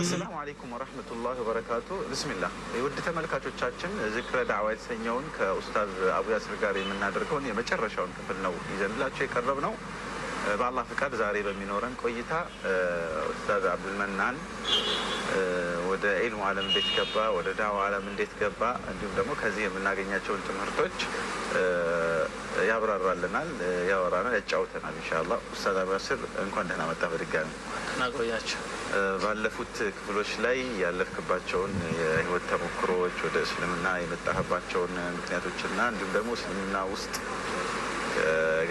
السلام عليكم ورحمة الله وبركاته. بسم الله. يود ተመልካቾቻችን ذكر دعوة የተሰኘውን ከኡስታዝ አቡ ያስር ጋር የምናደርገውን የመጨረሻውን ክፍል ነው ይዘንላችሁ የቀረብነው። በአላህ ፍቃድ ዛሬ በሚኖረን ቆይታ ኡስታዝ አብዱል መናን ወደ ዒልሙ ዓለም እንዴት ገባ፣ ወደ ዳዋ ዓለም እንዴት ገባ፣ እንዲሁም ደግሞ ከዚህ የምናገኛቸውን ትምህርቶች ያብራራልናል፣ ያወራናል፣ ያጫውተናል ኢንሻአላህ። ኡስታዝ አቡ ያስር እንኳን ደህና መጣ በድጋሚ ናቆያችሁ። ባለፉት ክፍሎች ላይ ያለፍክባቸውን የህይወት ተሞክሮዎች፣ ወደ እስልምና የመጣህባቸውን ምክንያቶችና እንዲሁም ደግሞ እስልምና ውስጥ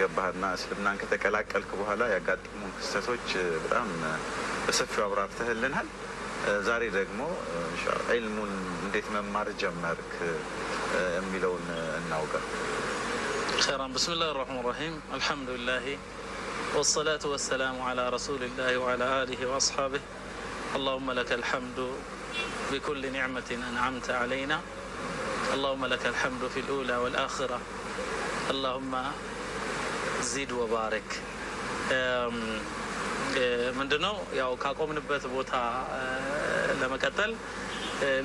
ገባህና እስልምናን ከተቀላቀልክ በኋላ ያጋጠሙ ክስተቶች በጣም በሰፊው አብራርተህልናል። ዛሬ ደግሞ ዒልሙን እንዴት መማር ጀመርክ የሚለውን እናውጋ። ኸይራን። ብስሚላህ አርረሕማን አርረሒም አልሐምዱሊላህ والصلاة والسلام على رسول الله وعلى آله وأصحابه. اللهم لك الحمد بكل نعمة أنعمت علينا. اللهم لك الحمد في الأولى والآخرة. اللهم زد وبارك. ምንድነው ያው ካቆምንበት ቦታ ለመቀጠል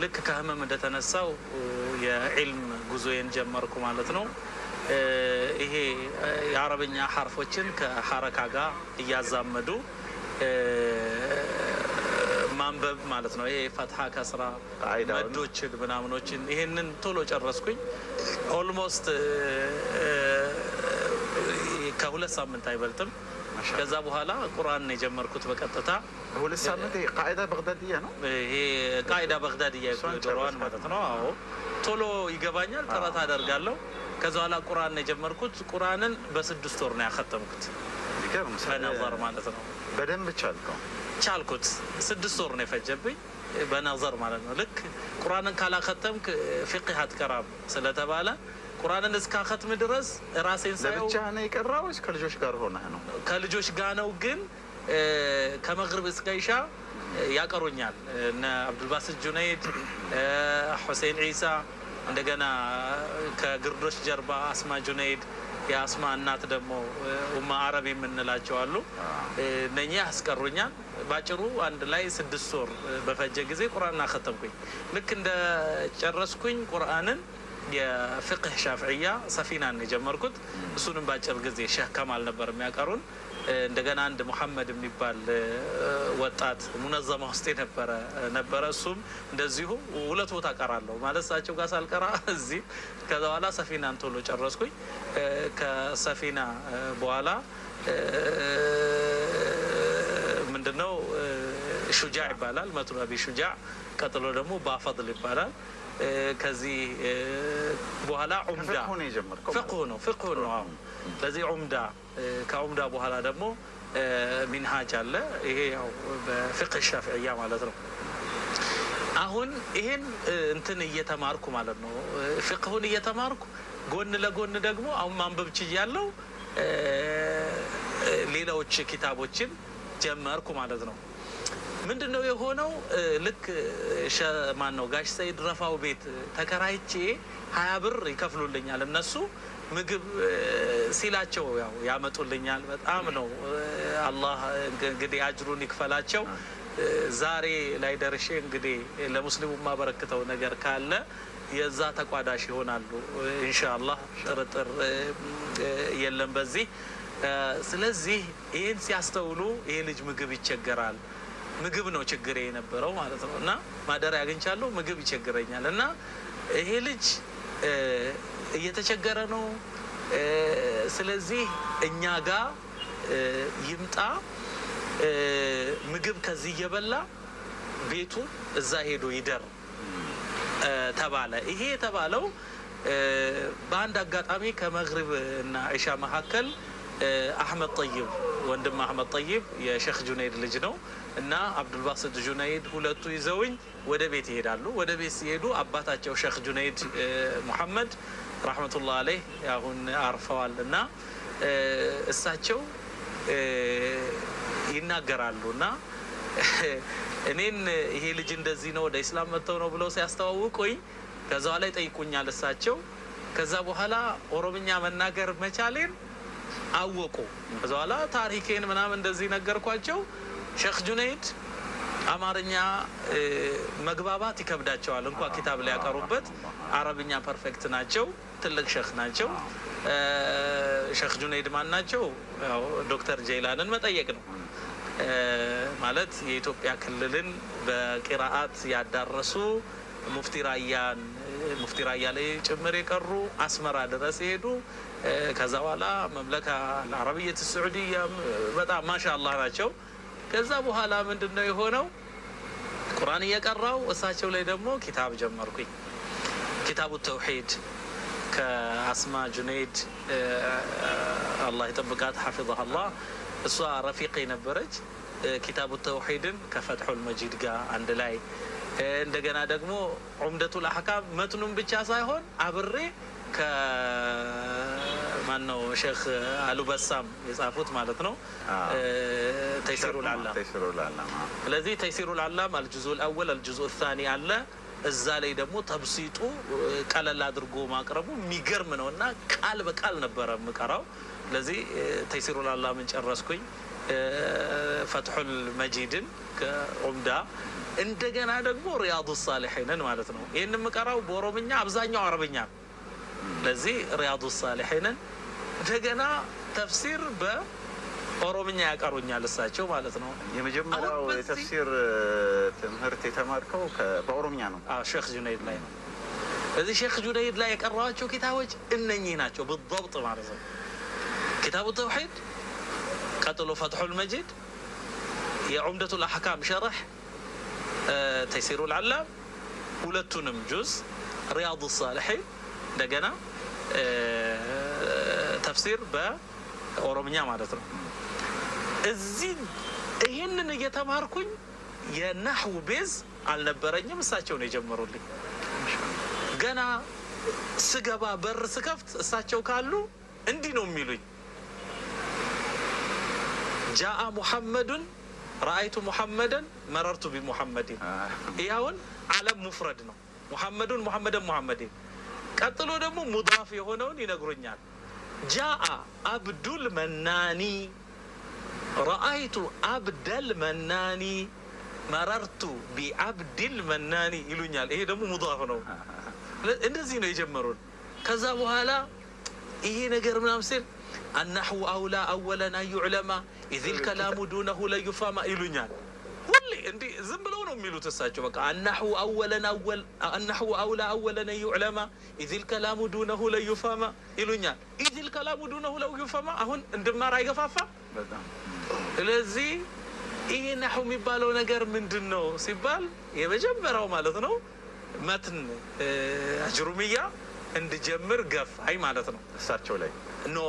ልክ ከህመም እንደተነሳው የዒልም ጉዞዬን ጀመርኩ ማለት ነው። ይሄ የአረብኛ ሐርፎችን ከሐረካ ጋር እያዛመዱ ማንበብ ማለት ነው። ይሄ ፈትሐ፣ ከስራ፣ መዶችን ምናምኖችን ይሄንን ቶሎ ጨረስኩኝ። ኦልሞስት ከሁለት ሳምንት አይበልጥም። ከዛ በኋላ ቁርአን የጀመርኩት በቀጥታ ሁለት ሳምንት። ቃዒዳ በግዳድያ ነው ይሄ ቃዒዳ በግዳድያ ቁርአን ማለት ነው። አዎ ቶሎ ይገባኛል፣ ጥረት አደርጋለሁ። ከዛ በኋላ ቁርአን የጀመርኩት ቁርአንን በ6 ወር ነው ያከተምኩት። በነዘር ማለት ነው። በደንብ ቻልኩት። 6 ወር ነው የፈጀብኝ በነዘር ማለት ነው። ልክ ቁርአንን ካላከተምክ ፊቅህ አትቀራም ስለተባለ ቁርአንን እስካከትም ድረስ ራሴን ሳይው ለብቻ ነው የቀራው። ከልጆች ጋር ሆነህ ነው? ከልጆች ጋር ነው፣ ግን ከመግሪብ እስከ ኢሻ ያቀሩኛል። እነ አብዱልባሲት ጁነይድ፣ ሁሴን ዒሳ፣ እንደገና ከግርዶች ጀርባ አስማ ጁነይድ፣ የአስማ እናት ደግሞ ኡማ አረብ የምንላቸው አሉ። እነኚህ ያስቀሩኛል። ባጭሩ አንድ ላይ 6 ወር በፈጀ ጊዜ ቁርአን አከተምኩኝ። ልክ እንደ ጨረስኩኝ ቁርአንን የፍቅህ ሻፍዕያ ሰፊናን የጀመርኩት። እሱንም ባጭር ጊዜ ሼህ ከማል ነበር የሚያቀሩን። እንደገና አንድ ሙሐመድ የሚባል ወጣት ሙነዘማ ውስጥ ነበረ። እሱም እንደዚሁ 2 ቦታ ቀራለሁ ማለት እሳቸው ጋር ሳልቀራ እዚህ። ከዛ በኋላ ሰፊናን ቶሎ ጨረስኩኝ። ከሰፊና በኋላ ምንድነው ሹጃዕ ይባላል፣ መትኑ አቢ ሹጃዕ። ቀጥሎ ደግሞ ባፈድል ይባላል። ከዚህ በኋላ ዑምዳ ፍቅሁ ነው። አሁን በዚህ ዑምዳ፣ ከዑምዳ በኋላ ደግሞ ሚንሃጅ አለ። ይሄ ያው በፍቅህ ሻፊዕያ ማለት ነው። አሁን ይሄን እንትን እየተማርኩ ማለት ነው፣ ፍቅሁን እየተማርኩ ጎን ለጎን ደግሞ አሁን ማንበብ ችያለሁ። ሌሎች ኪታቦችን ጀመርኩ ማለት ነው። ምንድነው የሆነው? ልክ ማን ነው ጋሽ ሰይድ ረፋው ቤት ተከራይቼ 20 ብር ይከፍሉልኛል እነሱ። ምግብ ሲላቸው ያው ያመጡልኛል። በጣም ነው አላህ እንግዲህ አጅሩን ይክፈላቸው። ዛሬ ላይ ደርሼ እንግዲህ ለሙስሊሙ ማበረክተው ነገር ካለ የዛ ተቋዳሽ ይሆናሉ ኢንሻአላህ፣ ጥርጥር የለም በዚህ። ስለዚህ ይሄን ሲያስተውሉ ይሄ ልጅ ምግብ ይቸገራል፣ ምግብ ነው ችግሬ የነበረው ማለት ነው። እና ማደሪያ አግኝቻለሁ፣ ምግብ ይቸግረኛል። እና ይሄ ልጅ እየተቸገረ ነው። ስለዚህ እኛ ጋር ይምጣ፣ ምግብ ከዚህ እየበላ ቤቱ እዛ ሄዶ ይደር ተባለ። ይሄ የተባለው በአንድ አጋጣሚ ከመግሪብ እና ኢሻ መካከል አህመድ ጠይብ፣ ወንድም አህመድ ጠይብ የሼክ ጁነይድ ልጅ ነው እና አብዱልባሲት ጁነይድ ሁለቱ ይዘውኝ ወደ ቤት ይሄዳሉ። ወደ ቤት ሲሄዱ አባታቸው ሼክ ጁነይድ ሙሐመድ ረሕመቱላህ አለይህ አሁን አርፈዋል እና እሳቸው ይናገራሉ እና እኔን ይሄ ልጅ እንደዚህ ነው ወደ ኢስላም መጥተው ነው ብለው ሲያስተዋውቁኝ ከዛ ላይ ጠይቁኛል እሳቸው። ከዛ በኋላ ኦሮምኛ መናገር መቻሌን አወቁ። ከዛ በኋላ ታሪኬን ምናምን እንደዚህ ነገርኳቸው። ሼክ ጁነይድ አማርኛ መግባባት ይከብዳቸዋል እንኳን ኪታብ ላይ ያቀሩበት። አረብኛ ፐርፌክት ናቸው። ትልቅ ሼክ ናቸው። ሼክ ጁነይድ ማን ናቸው? ያው ዶክተር ጀይላንን መጠየቅ ነው ማለት የኢትዮጵያ ክልልን በቂራአት ያዳረሱ ሙፍቲ ራያ ላይ ጭምር የቀሩ አስመራ ድረስ የሄዱ ከዛ በኋላ መምለካ አልዓረቢየት ስዑዲያ በጣም ማሻአላህ ናቸው። ከዛ በኋላ ምንድነው የሆነው? ቁርአን እየቀራው እሳቸው ላይ ደግሞ ኪታብ ጀመርኩኝ። ኪታቡ ተውሂድ ከአስማ ጁነይድ አላህ ይጠብቃት ሐፊظها الله እሷ ረፊቅ ነበረች። ኪታቡ ተውሂድን ከፈትሑል መጂድ ጋር አንድ ላይ እንደገና ደግሞ ዑምደቱል አህካም መትኑን ብቻ ሳይሆን አብሬ ከማነው ሼክ አሉ በሳም የጻፉት ማለት ነው ተይሲሩል አላም። ስለዚህ ተይሲሩል አላም አልጁዙል አወል አልጁዙል ታኒ አለ። እዛ ላይ ደግሞ ተብሲጡ ቀለል አድርጎ ማቅረቡ የሚገርም ነው እና ቃል በቃል ነበረ የምቀራው። ስለዚህ ተይሲሩል አላምን ጨረስኩኝ። ፈትሑል መጂድን ከዑምዳ እንደገና ደግሞ ሪያዱ ሳሊሒንን ማለት ነው። ይህን የምቀራው በኦሮምኛ አብዛኛው አረብኛ። ለዚህ ሪያዱ ሳሊሒንን እንደገና ተፍሲር በኦሮምኛ ያቀሩኛል እሳቸው ማለት ነው። የመጀመሪያው የተፍሲር ትምህርት የተማርከው በኦሮምኛ ነው? ሼክ ጁነይድ ላይ ነው። እዚህ ሼክ ጁነይድ ላይ የቀራኋቸው ኪታቦች እነኚህ ናቸው بالضبط ማለት ነው። ኪታቡ ተውሂድ፣ ቀጥሎ ፈትሑል መጂድ፣ የዑምደቱል አህካም ሸርሕ፣ ተይሲሩል አላም ሁለቱንም ጁዝ፣ ሪያዱ ሳሊሒን እንደገና ተፍሲር በኦሮምኛ ማለት ነው። እዚህ ይህንን እየተማርኩኝ የናህው ቤዝ አልነበረኝም። እሳቸው ነው የጀመሩልኝ። ገና ስገባ በር ስከፍት እሳቸው ካሉ እንዲህ ነው የሚሉኝ፣ ጃአ ሙሐመዱን ረአይቱ ሙሐመደን መረርቱ ቢሙሐመድን። ይኸውን ዓለም ሙፍረድ ነው። ሙሐመዱን ሙሐመደን። ቀጥሎ ደግሞ ሙዳፍ የሆነውን ይነግሩኛል። ጃአ አብዱል መናኒ ረአይቱ አብደል መናኒ መረርቱ ቢአብድል መናኒ ይሉኛል። ይሄ ደግሞ ሙዳፍ ነው። እንደዚህ ነው የጀመሩን። ከዛ በኋላ ይሄ ነገር ምናምን ሲል አናሁ አውላ አወለን አዩዕለማ ኢዚል ከላሙ ዱነሁ ለዩፋማ ይሉኛል። ሁሌ እንዲህ ዝም ብለው ነው የሚሉት እሳቸው። በቃ አናሁ አውላ አወለን አዩዕለማ ኢዚል ከላሙ ዱነሁ ለዩፋማ ይሉኛል። ኢዚል ከላሙ ዱነሁ ለዩፋማ አሁን እንድማር አይገፋፋ። ስለዚህ ይሄ ናሁ የሚባለው ነገር ምንድን ነው ሲባል የመጀመሪያው ማለት ነው መትን አጅሩሚያ እንድጀምር ገፋኝ ማለት ነው። እሳቸው ላይ ኖ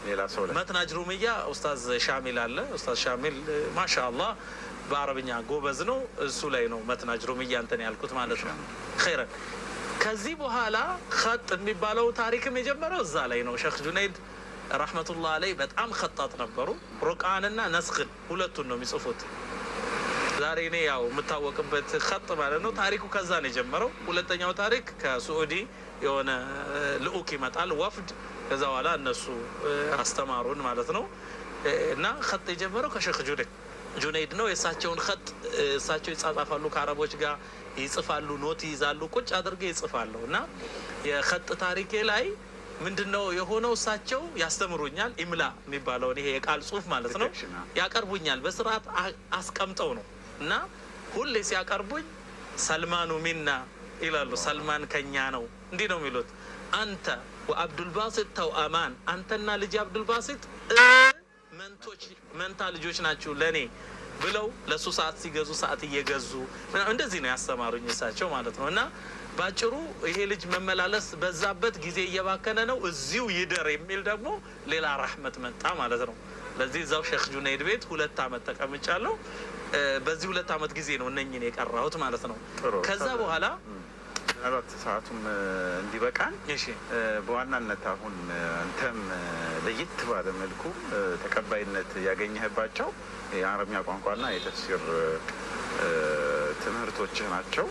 ሌላ ሰው ላይ መትን አጅሩሚያ ኡስታዝ ሻሚል አለ። ኡስታዝ ሻሚል ማሻአላህ በአረብኛ ጎበዝ ነው። እሱ ላይ ነው መትን አጅሩሚያ እንትን ያልኩት ማለት ነው። ኸይረን ከዚህ በኋላ ኸጥ የሚባለው ታሪክም የጀመረው እዛ ላይ ነው። ሼክ ጁነይድ ረሕመቱላህ አለይህ በጣም ኸጣጥ ነበሩ። ሩቃንና ነስኽን ሁለቱን ነው የሚጽፉት። ዛሬ እኔ ያው የምታወቅበት ኸጥ ማለት ነው። ታሪኩ ከዛ ነው የጀመረው። ሁለተኛው ታሪክ ከሱዑዲ የሆነ ልኡክ ይመጣል ወፍድ። ከዛ በኋላ እነሱ አስተማሩን ማለት ነው። እና ኸጥ የጀመረው ከሼክ ጁነይድ ነው። የእሳቸውን ኸጥ እሳቸው ይጻጻፋሉ፣ ከአረቦች ጋር ይጽፋሉ፣ ኖት ይይዛሉ፣ ቁጭ አድርገው ይጽፋሉ። እና የኸጥ ታሪኬ ላይ ምንድነው የሆነው? እሳቸው ያስተምሩኛል። ኢምላ የሚባለውን ይሄ የቃል ጽሁፍ ማለት ነው ያቀርቡኛል። በስርዓት አስቀምጠው ነው። እና ሁሌ ሲያቀርቡኝ ሰልማኑ ሚና ይላሉ። ሰልማን ከኛ ነው። እንዲህ ነው የሚሉት። አንተ ወአብዱልባሲጥ ተውአማን፣ አንተና ልጅ አብዱልባሲጥ መንታ ልጆች ናችሁ ለኔ ብለው ለሱ ሰዓት ሲገዙ ሰዓት እየገዙ እንደዚህ ነው ያስተማሩኝ እሳቸው ማለት ነው። እና ባጭሩ ይሄ ልጅ መመላለስ በዛበት ጊዜ እየባከነ ነው፣ እዚሁ ይደር የሚል ደግሞ ሌላ ረህመት መጣ ማለት ነው። ለዚህ እዛው ሼክ ጁነይድ ቤት 2 አመት ተቀምጫለሁ። በዚህ 2 አመት ጊዜ ነው እነኝን የቀራሁት ማለት ነው። ከዛ በኋላ ምናልባት ሰዓቱም እንዲበቃን በዋናነት አሁን አንተም ለየት ባለ መልኩ ተቀባይነት ያገኘህባቸው የአረብኛ ቋንቋና የተፍሲር ትምህርቶችህ ናቸው።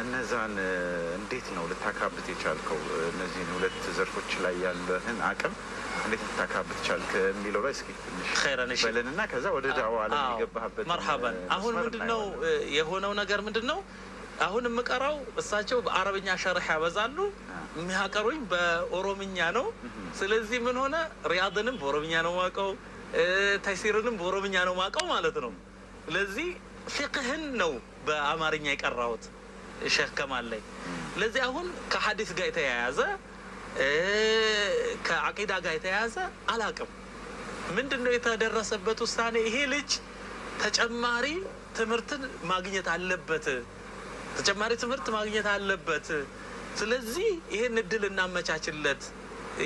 እነዛን እንዴት ነው ልታካብት የቻልከው? እነዚህን 2 ዘርፎች ላይ ያለህን አቅም እንዴት ልታካብት ቻልክ የሚለው ላይ እስኪ ትንሽ ኸይረን እሺ በለንና ከዛ ወደ ዳዋ ዓለም የገባህበት መርሐባን። አሁን ምንድነው የሆነው ነገር ምንድነው? አሁን የምቀራው እሳቸው በአረብኛ ሸርሕ ያበዛሉ፣ የሚያቀሩኝ በኦሮምኛ ነው። ስለዚህ ምን ሆነ ሪያድንም በኦሮምኛ ነው ማቀው፣ ተይሲርንም በኦሮምኛ ነው ማቀው ማለት ነው። ስለዚህ ፊቅህን ነው በአማርኛ የቀራሁት ሼህ ከማል ላይ። ስለዚህ አሁን ከሐዲስ ጋር የተያያዘ ከአቂዳ ጋር የተያያዘ አላቅም። ምንድነው የተደረሰበት ውሳኔ? ይሄ ልጅ ተጨማሪ ትምህርትን ማግኘት አለበት፣ ተጨማሪ ትምህርት ማግኘት አለበት። ስለዚህ ይሄን እድል እናመቻችለት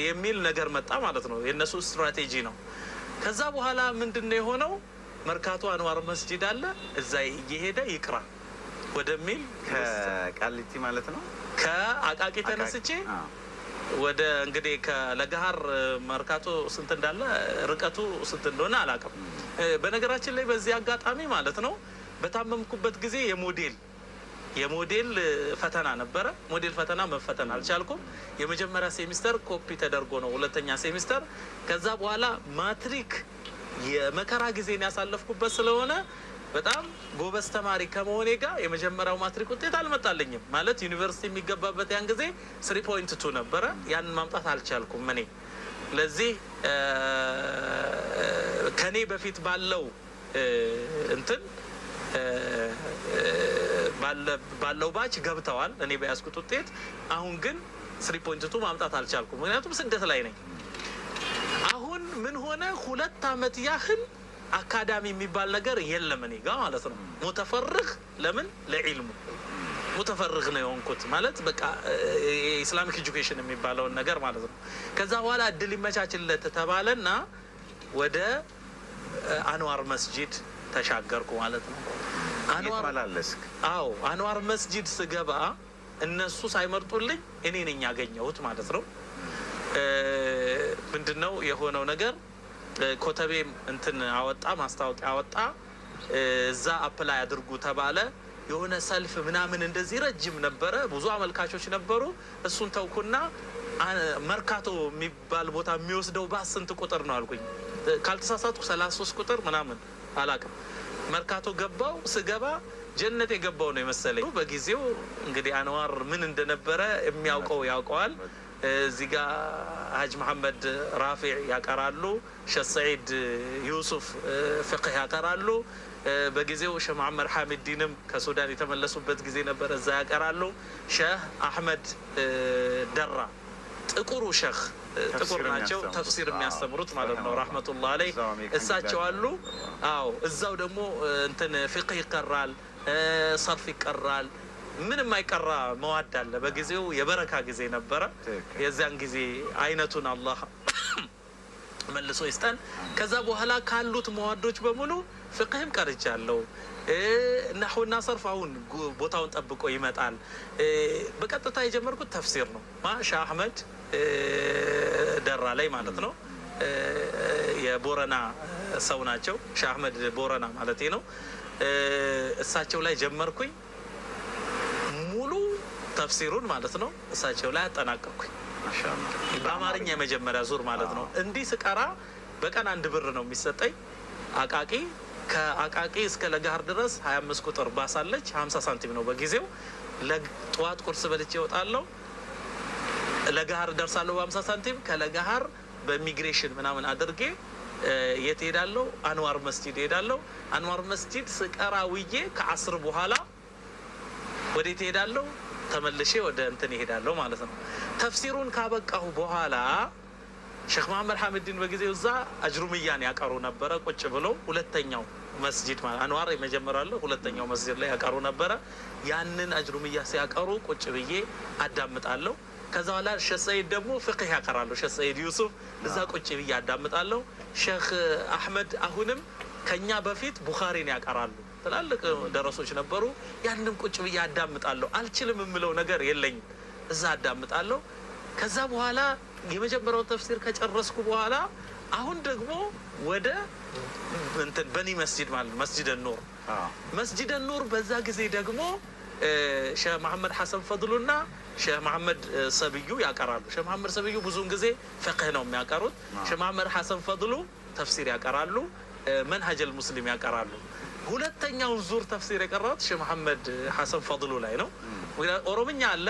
የሚል ነገር መጣ ማለት ነው። የነሱ ስትራቴጂ ነው። ከዛ በኋላ ምንድነው የሆነው? መርካቶ አንዋር መስጂድ አለ፣ እዛ እየሄደ ይቅራ ወደሚል ከቃሊቲ ማለት ነው ከአቃቂ ተነስቼ ወደ እንግዲህ ከለገሃር መርካቶ ስንት እንዳለ ርቀቱ ስንት እንደሆነ አላውቅም። በነገራችን ላይ በዚህ አጋጣሚ ማለት ነው በታመምኩበት ጊዜ የሞዴል ፈተና ነበረ። ሞዴል ፈተና መፈተን አልቻልኩም። የመጀመሪያ ሴሚስተር ኮፒ ተደርጎ ነው ሁለተኛ ሴሚስተር። ከዛ በኋላ ማትሪክ የመከራ ጊዜን ያሳለፍኩበት ስለሆነ በጣም ጎበዝ ተማሪ ከመሆኔ ጋር የመጀመሪያው ማትሪክ ውጤት አልመጣልኝም። ማለት ዩኒቨርሲቲ የሚገባበት ያን ጊዜ 3.2 ነበረ። ያንን ማምጣት አልቻልኩም እኔ። ለዚህ ከኔ በፊት ባለው እንትን ባለው ባች ገብተዋል እኔ በያዝኩት ውጤት። አሁን ግን 3.2 ማምጣት አልቻልኩም፣ ምክንያቱም ስደት ላይ ነኝ። አሁን ምን ሆነ 2 አመት ያህል አካዳሚ የሚባል ነገር የለም እኔ ጋር ማለት ነው። ሙተፈርግ ለምን ለዒልሙ ሙተፈርግ ነው የሆንኩት ማለት በቃ ኢስላሚክ ኤጁኬሽን የሚባለውን ነገር ማለት ነው። ከዛ በኋላ እድል ይመቻችለት ተባለና ወደ አንዋር መስጂድ ተሻገርኩ ማለት ነው። አንዋር መስጂድ ስገባ እነሱ ሳይመርጡልኝ እኔ ነኝ ያገኘሁት ማለት ነው። ምንድነው የሆነው ነገር? ኮተቤም እንትን አወጣ፣ ማስታወቂያ አወጣ። እዛ አፕላይ አድርጉ ተባለ። የሆነ ሰልፍ ምናምን እንደዚህ ረጅም ነበረ፣ ብዙ አመልካቾች ነበሩ። እሱን ተውኩና መርካቶ የሚባል ቦታ የሚወስደው ባስ ስንት ቁጥር ነው አልኩኝ። ካልተሳሳትኩ 33 ቁጥር ምናምን አላውቅም። መርካቶ ገባው። ስገባ ጀነት የገባው ነው የመሰለኝ። በጊዜው እንግዲህ አንዋር ምን እንደነበረ የሚያውቀው ያውቀዋል። እዚህ ጋር ሀጅ መሐመድ ራፊዕ ያቀራሉ፣ ሼህ ሰዒድ ዩሱፍ ፍቅህ ያቀራሉ። በጊዜው ሼህ መሐመድ ሐሚዲንም ከሱዳን የተመለሱበት ጊዜ ነበር፣ እዛ ያቀራሉ። ሼህ አህመድ ደራ ጥቁሩ ሼህ ጥቁር ናቸው፣ ተፍሲር የሚያስተምሩት ማለት ነው። ረህመቱላህ አለይህ እሳቸው አሉ። አዎ እዛው ደግሞ እንትን ፍቅህ ይቀራል፣ ሰርፍ ይቀራል። ምንም አይቀራ መዋድ አለ። በጊዜው የበረካ ጊዜ ነበረ። የዚያን ጊዜ አይነቱን አላህ መልሶ ይስጠን። ከዛ በኋላ ካሉት መዋዶች በሙሉ ፍቅህም ቀርቻለሁ። ነህውና ሰርፍ አሁን ቦታውን ጠብቆ ይመጣል። በቀጥታ የጀመርኩት ተፍሲር ነው። ሼህ አህመድ ደራ ላይ ማለት ነው። የቦረና ሰው ናቸው። ሼህ አህመድ ቦረና ማለት ነው። እሳቸው ላይ ጀመርኩኝ ሙሉ ተፍሲሩን ማለት ነው። እሳቸው ላይ አጠናቀቅኩኝ በአማርኛ የመጀመሪያ ዙር ማለት ነው። እንዲህ ስቀራ በቀን 1 ብር ነው የሚሰጠኝ። አቃቂ ከአቃቂ እስከ ለጋሃር ድረስ 25 ቁጥር ባሳለች 50 ሳንቲም ነው በጊዜው። ለጠዋት ቁርስ በልቼ እወጣለሁ፣ ለጋሃር ደርሳለሁ በ50 ሳንቲም። ከለጋሃር በኢሚግሬሽን ምናምን አድርጌ የት ሄዳለሁ? አንዋር መስጂድ ሄዳለሁ። አንዋር መስጂድ ስቀራ ውዬ ከ10 በኋላ ወዴት ሄዳለሁ? ተመልሼ ወደ እንትን ይሄዳለሁ ማለት ነው። ተፍሲሩን ካበቃሁ በኋላ ሼህ መሐመድ ሐሚዲን በጊዜው እዛ አጅሩምያን ያቀሩ ነበረ ቁጭ ብለው። ሁለተኛው መስጂድ ማለት አንዋር የመጀመሪያው ሁለተኛው መስጂድ ላይ ያቀሩ ነበረ። ያንን አጅሩምያ ሲያቀሩ ቁጭ ብዬ አዳምጣለሁ። ከዛ በኋላ ሼህ ሰዒድ ደግሞ ፍቅህ ያቀራሉ። ሼህ ሰዒድ ዩሱፍ እዛ ቁጭ ብዬ አዳምጣለሁ። ሼህ አህመድ አሁንም ከኛ በፊት ቡኻሪን ያቀራሉ። ትላልቅ ደረሶች ነበሩ። ያንንም ቁጭ ብዬ አዳምጣለሁ። አልችልም የምለው ነገር የለኝም፣ እዛ አዳምጣለሁ። ከዛ በኋላ የመጀመሪያውን ተፍሲር ከጨረስኩ በኋላ አሁን ደግሞ ወደ እንትን በኒ መስጂድ ማለት መስጂድ ኑር በዛ ጊዜ ደግሞ ሼህ መሐመድ ሐሰን ፈድሉና ሼህ መሐመድ ሰብዩ ያቀራሉ። ሼህ መሐመድ ሰብዩ ብዙውን ጊዜ ፍቅህ ነው የሚያቀሩት። ሼህ መሐመድ ሐሰን ፈድሉ ተፍሲር ያቀራሉ፣ መንሀጀል ሙስሊም ያቀራሉ። ሁለተኛውን ዙር ተፍሲር የቀራሁት ሼህ መሐመድ ሐሰን ፈድሉ ላይ ነው። ኦሮምኛ አለ፣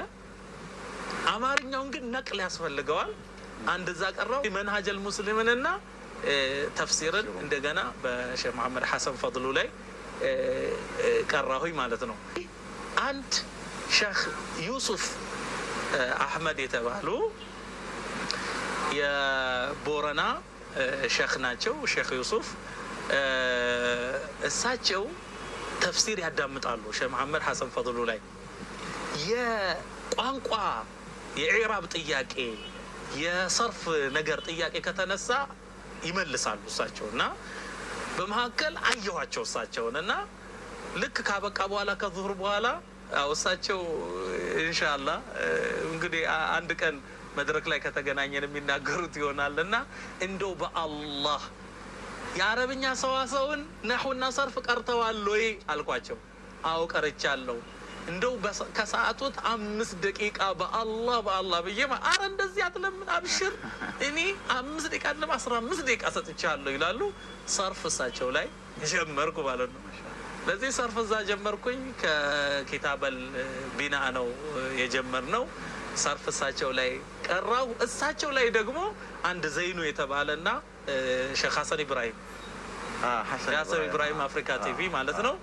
አማርኛውን ግን ነቅል ያስፈልገዋል። አንድ እዛ ቀራው መንሀጀል ሙስሊምንና ተፍሲርን እንደገና በሼህ መሐመድ ሐሰን ፈድሉ ላይ ቀራሁኝ ማለት ነው። አንድ ሼህ ዩሱፍ አህመድ የተባሉ የቦረና ሼህ ናቸው። ሼህ ዩሱፍ እሳቸው ተፍሲር ያዳምጣሉ ሼህ መሐመድ ሐሰን ፈድሉ ላይ። የቋንቋ የኢዕራብ ጥያቄ የሰርፍ ነገር ጥያቄ ከተነሳ ይመልሳሉ እሳቸው እና በመካከል አየኋቸው እሳቸውን እና ልክ ካበቃ በኋላ ከዙሁር በኋላ እሳቸው ኢንሻአላህ እንግዲህ አንድ ቀን መድረክ ላይ ከተገናኘን የሚናገሩት ይሆናል እና እንደው በአላህ የአረብኛ ሰዋሰውን ነህውና ሰርፍ ቀርተዋል ወይ አልኳቸው። አዎ ቀርቻለሁ። እንደው ከሰዓቱት 5 ደቂቃ በአላህ ብዬ አረ እንደዚህ አትለምን አብሽር እኔ 5 ደቂቃ አይደለም 15 ደቂቃ ሰጥቻለሁ ይላሉ። ሰርፍ እሳቸው ላይ ጀመርኩ ማለት ነው። ለዚህ ሰርፍ እዛ ጀመርኩኝ። ከኪታበል ቢና ነው የጀመርነው። ሰርፍ እሳቸው ላይ ቀራው። እሳቸው ላይ ደግሞ አንድ ዘይኑ የተባለና ሼህ ሐሰን ኢብራሂም ሐሰን ኢብራሂም አፍሪካ ቲቪ ማለት ነው።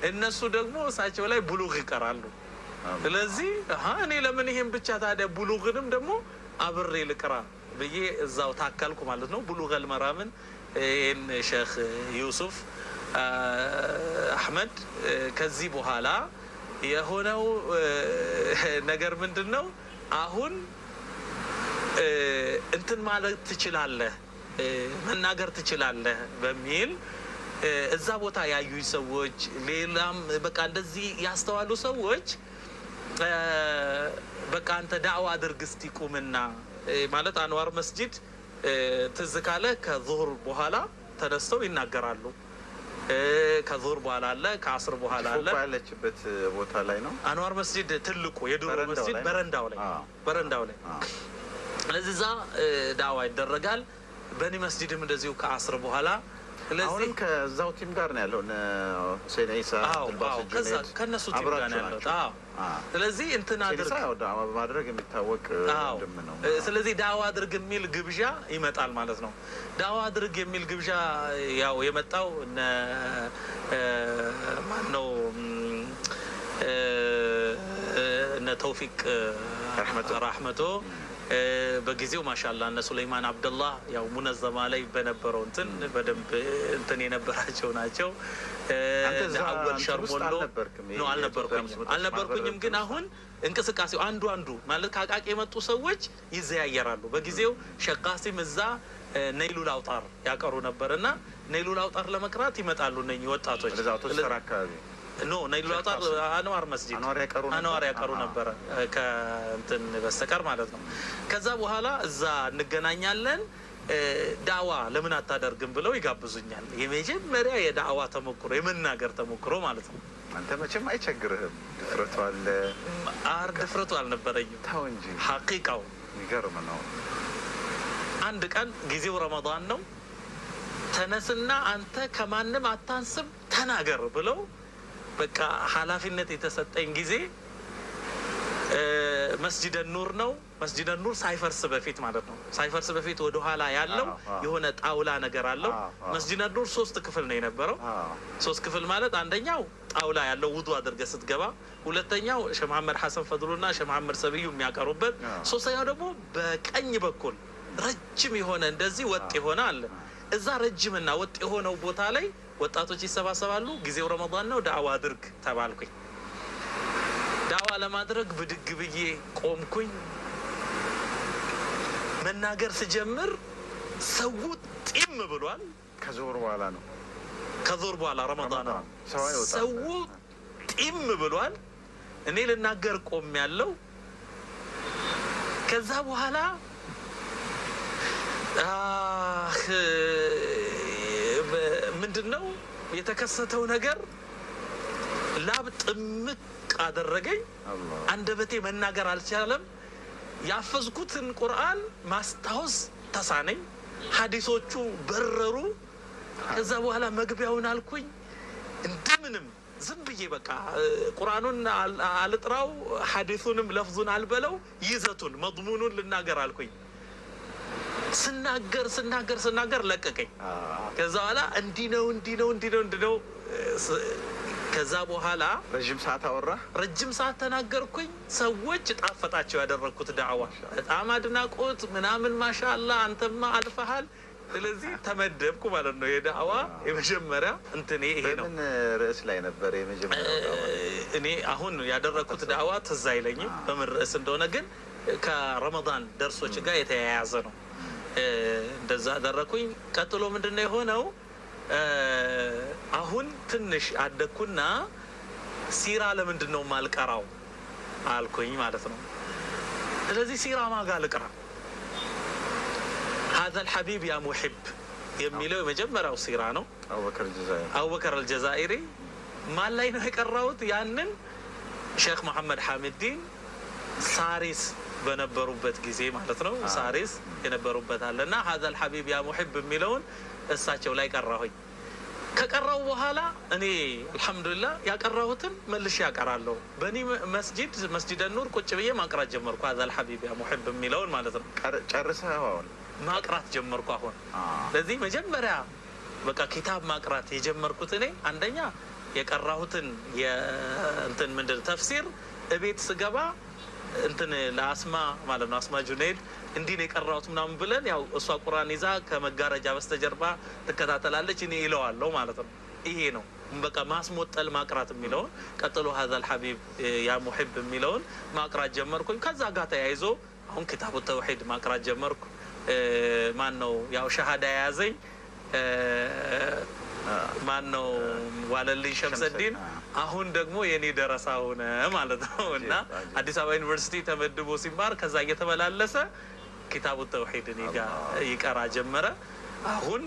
እነሱ ደግሞ እሳቸው ላይ ቡሉግ ይቀራሉ። ስለዚህ እኔ ለምን ይሄን ብቻ ታዲያ ቡሉግንም ደግሞ አብሬ ልቅራ ብዬ እዛው ታከልኩ ማለት ነው። ቡሉገል መራምን ይሄን ሼህ ዩሱፍ አህመድ ከዚህ በኋላ የሆነው ነገር ምንድነው? አሁን እንትን ማለት ትችላለህ፣ መናገር ትችላለህ በሚል እዛ ቦታ ያዩኝ ሰዎች ሌላም በቃ እንደዚህ ያስተዋሉ ሰዎች በቃ አንተ ዳዕዋ አድርግ እስቲ ቁምና ማለት አንዋር መስጂድ ትዝ ካለ ከዙሁር በኋላ ተነስተው ይናገራሉ። ከዙሁር በኋላ አለ፣ ከአስር በኋላ አለ። ያለችበት ቦታ ላይ ነው አንዋር መስጂድ ትልቁ የድሮ መስጂድ በረንዳው ላይ ስለዚህ እዛ ዳዕዋ ይደረጋል። በኒ መስጂድም እንደዚሁ ከአስር በኋላ አሁንም ከዛው ቲም ጋር ነው ያለው ሁሴን ኢሳ ከነሱ ቲም ጋር ነው ያለው። ስለዚህ እንትን አድርግ ዳዕዋ በማድረግ የሚታወቅ ወንድም ነው። ስለዚህ ዳዕዋ አድርግ የሚል ግብዣ ይመጣል ማለት ነው። ዳዕዋ አድርግ የሚል ግብዣ ያው የመጣው ማነው እነ ተውፊቅ ረህመቶ በጊዜው ማሻአላ እነ ሱለይማን አብደላህ ያው ሙነዘማ ላይ በነበረው እንትን በደንብ እንትን የነበራቸው ናቸው። አወል ሸርሞሎ ነው አልነበርኩኝም። ግን አሁን እንቅስቃሴው አንዱ ማለት ካቃቂ የመጡ ሰዎች ይዘያየራሉ። በጊዜው ሼህ ቃሲም እዛ ነይሉል አውጣር ያቀሩ ነበርና ነይሉል አውጣር ለመቅራት ይመጣሉ እነኚህ ወጣቶች አካባቢ ነይሉል አውጣር አንዋር መስጂድ አንዋር ያቀሩ ነበረ ከእንትን በስተቀር ማለት ነው። ከዛ በኋላ እዛ እንገናኛለን። ዳዕዋ ለምን አታደርግም ብለው ይጋብዙኛል። የመጀመሪያ የዳዕዋ ተሞክሮ የመናገር ተሞክሮ ማለት ነው። አንተ መቼም አይቸግርህም፣ ድፍረቱ አለ። ድፍረቱ አልነበረኝም። ተው እንጂ ሐቂቃው ይገርም ነው። አንድ ቀን ጊዜው ረመዳን ነው። ተነስና አንተ ከማንም አታንስም ተናገር ብለው በቃ ኃላፊነት የተሰጠኝ ጊዜ መስጂደ ኑር ነው። መስጂደ ኑር ሳይፈርስ በፊት ማለት ነው። ሳይፈርስ በፊት ወደ ኋላ ያለው የሆነ ጣውላ ነገር አለው። መስጂደ ኑር 3 ክፍል ነው የነበረው። 3 ክፍል ማለት አንደኛው ጣውላ ያለው ውዱ አድርገህ ስትገባ፣ ሁለተኛው ሼህ መሐመድ ሐሰን ፈድሉና ሼህ መሐመድ ሰብዩ የሚያቀሩበት፣ ሶስተኛው ደግሞ በቀኝ በኩል ረጅም የሆነ እንደዚህ ወጥ የሆነ አለ። እዛ ረጅምና ወጥ የሆነው ቦታ ላይ ወጣቶች ይሰባሰባሉ። ጊዜው ረመዳን ነው። ዳዕዋ አድርግ ተባልኩኝ። ዳዕዋ ለማድረግ ብድግ ብዬ ቆምኩኝ። መናገር ስጀምር ሰው ጢም ብሏል። ከዙሁር በኋላ ነው። ከዙሁር በኋላ ረመዳን ነው። ሰው ጢም ብሏል። እኔ ልናገር ቆም ያለው ከዛ በኋላ ምንድነው የተከሰተው ነገር? ላብ ጥምቅ አደረገኝ። አንደበቴ መናገር አልቻለም። ያፈዝኩትን ቁርአን ማስታወስ ተሳነኝ። ሐዲሶቹ በረሩ። ከዛ በኋላ መግቢያውን አልኩኝ እንደምንም ዝም ብዬ በቃ ቁርአኑን አልጥራው ሐዲሱንም ለፍዙን አልበለው ይዘቱን መضሙኑን ልናገር አልኩኝ። ስናገር ለቀቀኝ። ከዛ በኋላ እንዲህ ነው ከዛ በኋላ ረጅም ሰዓት አወራ። ረጅም ሰዓት ተናገርኩኝ። ሰዎች ጣፈጣቸው ያደረኩት ዳዕዋ በጣም አድናቆት ምናምን ማሻአላህ አንተማ አልፈሃል። ስለዚህ ተመደብኩ ማለት ነው። የዳዕዋ የመጀመሪያ እንትን ይሄ ነው። በምን ርዕስ ላይ ነበር የመጀመሪያው? እኔ አሁን ያደረኩት ዳዕዋ ትዝ አይለኝም በምን ርዕስ እንደሆነ፣ ግን ከረመዳን ደርሶች ጋር የተያያዘ ነው። እንደዛ አደረኩኝ። ቀጥሎ ምንድነው የሆነው? አሁን ትንሽ አደኩና ሲራ ለምንድን ነው ማልቀራው አልኩኝ ማለት ነው። ስለዚህ ሲራ ማጋ ልቅራ هذا الحبيب يا محب የሚለው የመጀመሪያው ሲራ ነው። አቡበከር አልጀዛኢሪ ማን ላይ ነው የቀራሁት? ያንን ሼክ መሐመድ ሐሚድዲን ሳሪስ በነበሩበት ጊዜ ማለት ነው። ሳሪስ የነበሩበት አለና هذا الحبيب يا محب የሚለውን እሳቸው ላይ ቀራሁኝ። ከቀራው በኋላ እኔ አልহামዱሊላህ ያቀራሁትን መልሼ ያቀራለሁ። በኒ መስጂድ ኑር ቁጭ ብዬ ማቅራት ጀመርኩ። هذا الحبيب يا محب የሚለውን ማለት ነው። ጨርሰህ አሁን ማቅራት ጀመርኩ። አሁን ለዚህ መጀመሪያ በቃ ኪታብ ማቅራት የጀመርኩት እኔ አንደኛ የቀራሁትን የእንትን ምንድን ተፍሲር እቤት ስገባ እንትን ለአስማ ማለት ነው አስማ ጁነይድ እንዲህ ነው የቀራሁት ምናምን ብለን ያው እሷ ቁርአን ይዛ ከመጋረጃ በስተጀርባ ትከታተላለች፣ እኔ ይለዋለሁ ማለት ነው። ይሄ ነው በቃ ማስሞጠል ማቅራት የሚለውን። ቀጥሎ هذا الحبيب يا محب የሚለውን ማቅራት ጀመርኩኝ። ከዛ ጋር ተያይዞ አሁን ኪታቡ ተውሂድ ማቅራት ጀመርኩ። ማን ነው ያው ሸሃዳ የያዘኝ ማን ነው? ዋለልኝ ሸምሰዲን አሁን ደግሞ የኔ ደረሳ ሆነ ማለት ነው። እና አዲስ አበባ ዩኒቨርሲቲ ተመድቦ ሲማር ከዛ እየተመላለሰ ኪታቡ ተውሂድ እኔ ጋር ይቀራ ጀመረ። አሁን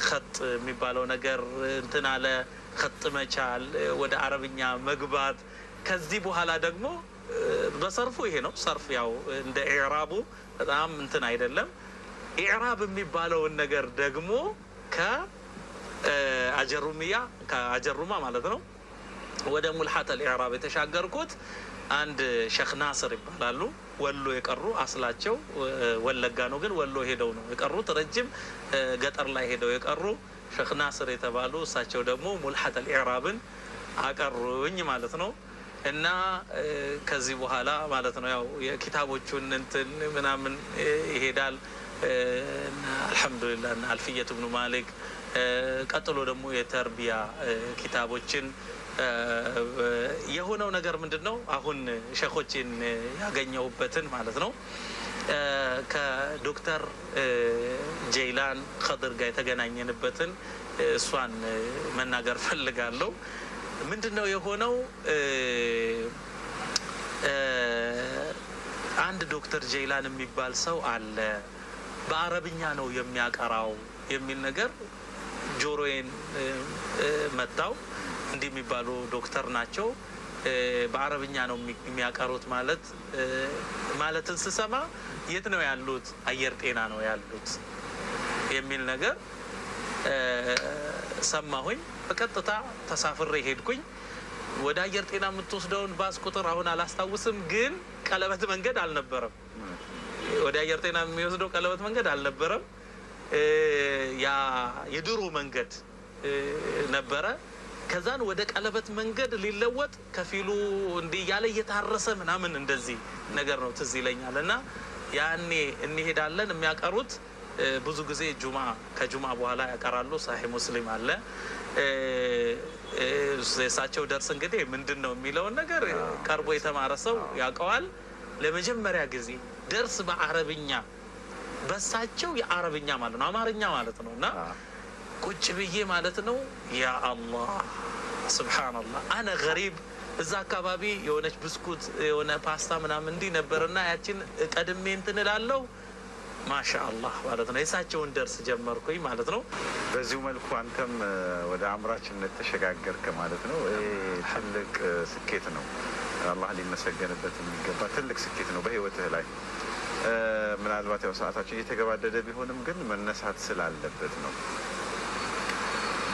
ኸጥ የሚባለው ነገር እንትን አለ፣ ኸጥ መቻል፣ ወደ አረብኛ መግባት። ከዚህ በኋላ ደግሞ በሰርፉ ይሄ ነው። ሰርፍ ያው እንደ ኢዕራቡ በጣም እንትን አይደለም። ኢዕራብ የሚባለውን ነገር ደግሞ ከአጀሩማ ማለት ነው ወደ ሙልሐት አልኢዕራብ የተሻገርኩት አንድ ሼክ ናስር ይባላሉ። ወሎ የቀሩ አስላቸው ወለጋ ነው፣ ግን ወሎ ሄደው ነው የቀሩት። ረጅም ገጠር ላይ ሄደው የቀሩ ሼክ ናስር የተባሉ እሳቸው ደግሞ ሙልሐት አልኢዕራብን አቀሩኝ ማለት ነው። እና ከዚህ በኋላ ማለት ነው ያው የኪታቦቹን እንትን ምናምን ይሄዳል። አልሐምዱሊላህ እና አልፍየት ብኑ ማሊክ ቀጥሎ ደግሞ የተርቢያ ኪታቦችን የሆነው ነገር ምንድን ነው? አሁን ሼኾችን ያገኘሁበትን ማለት ነው ከዶክተር ጀይላን ኸድር ጋር የተገናኘንበትን እሷን መናገር ፈልጋለሁ። ምንድን ነው የሆነው? አንድ ዶክተር ጀይላን የሚባል ሰው አለ፣ በአረብኛ ነው የሚያቀራው የሚል ነገር ጆሮዬን መታው። እንዲህ የሚባሉ ዶክተር ናቸው፣ በአረብኛ ነው የሚያቀሩት ማለትን ስሰማ የት ነው ያሉት? አየር ጤና ነው ያሉት የሚል ነገር ሰማሁኝ። በቀጥታ ተሳፍሬ ሄድኩኝ። ወደ አየር ጤና የምትወስደውን ባስ ቁጥር አሁን አላስታውስም፣ ግን ቀለበት መንገድ አልነበረም። ወደ አየር ጤና የሚወስደው ቀለበት መንገድ አልነበረም። ያ የድሮ መንገድ ነበረ። ከዛን ወደ ቀለበት መንገድ ሊለወጥ ከፊሉ እንዲህ ያለ እየታረሰ ምናምን እንደዚህ ነገር ነው ትዝ ይለኛል። እና ያኔ እንሄዳለን። የሚያቀሩት ብዙ ጊዜ ከጁማ በኋላ ያቀራሉ። ሳሂህ ሙስሊም አለ። የእሳቸው ደርስ እንግዲህ ምንድን ነው የሚለውን ነገር ቀርቦ የተማረ ሰው ያውቀዋል። ለመጀመሪያ ጊዜ ደርስ በአረብኛ በሳቸው የአረብኛ ማለት ነው አማርኛ ማለት ነው። እና ቁጭ ብዬ ማለት ነው ያ አላህ ሱብሃንአላህ አነ ገሪብ። እዛ አካባቢ የሆነች ብስኩት የሆነ ፓስታ ምናምን እንዲህ ነበርና ያችን ቀድሜ እንትን እላለሁ። ማሻአላህ ማለት ነው። የእሳቸውን ደርስ ጀመርኩኝ ማለት ነው። በዚሁ መልኩ አንተም ወደ አምራችነት ተሸጋገርክ ማለት ነው። ትልቅ ስኬት ነው። አላህ ሊመሰገንበት የሚገባ ትልቅ ስኬት ነው በህይወትህ ላይ። ምናልባት ያው ሰዓታችን እየተገባደደ ቢሆንም ግን መነሳት ስላለበት ነው።